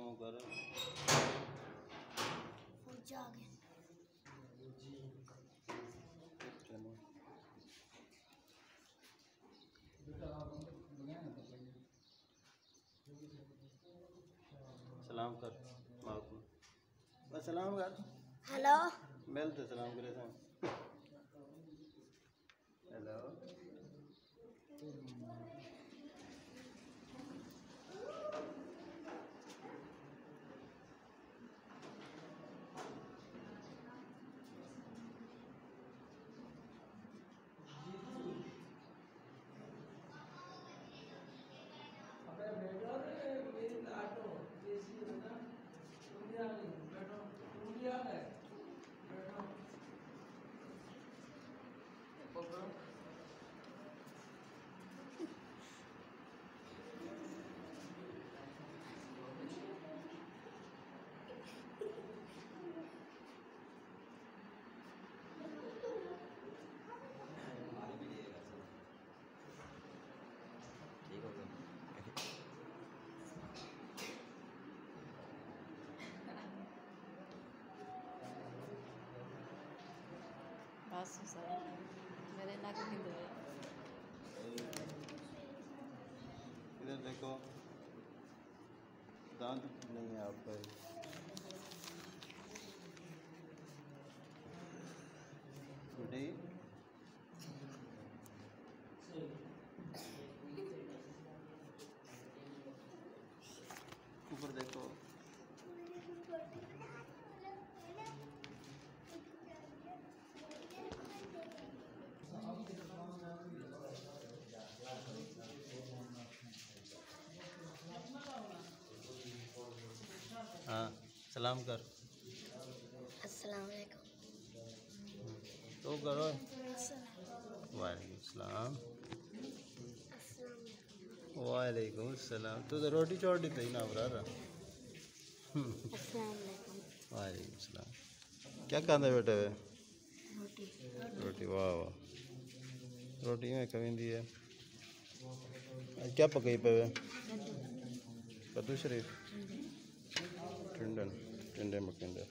सलाम कर। सलाम कर माँ को, बस सलाम कर। हेलो मिल तो सलाम करे था। हेलो बस सर मेरे नाक किंद इधर देखो, दांत नहीं है आपका। बेटी ऊपर देखो। हाँ सलाम कर। अस्सलाम वालेकुम। तो करो। वालेकुम सलाम। वालेकुम सलाम। तो रोटी चोटी तो ही ना बराबर। वालेकुम सलाम। क्या कहते बेटे वे? रोटी वाह वाह। रोटी में कमी दी है। क्या पकाई पे? कद्दू शरीफ टिंडन टिंडे मकिंडे।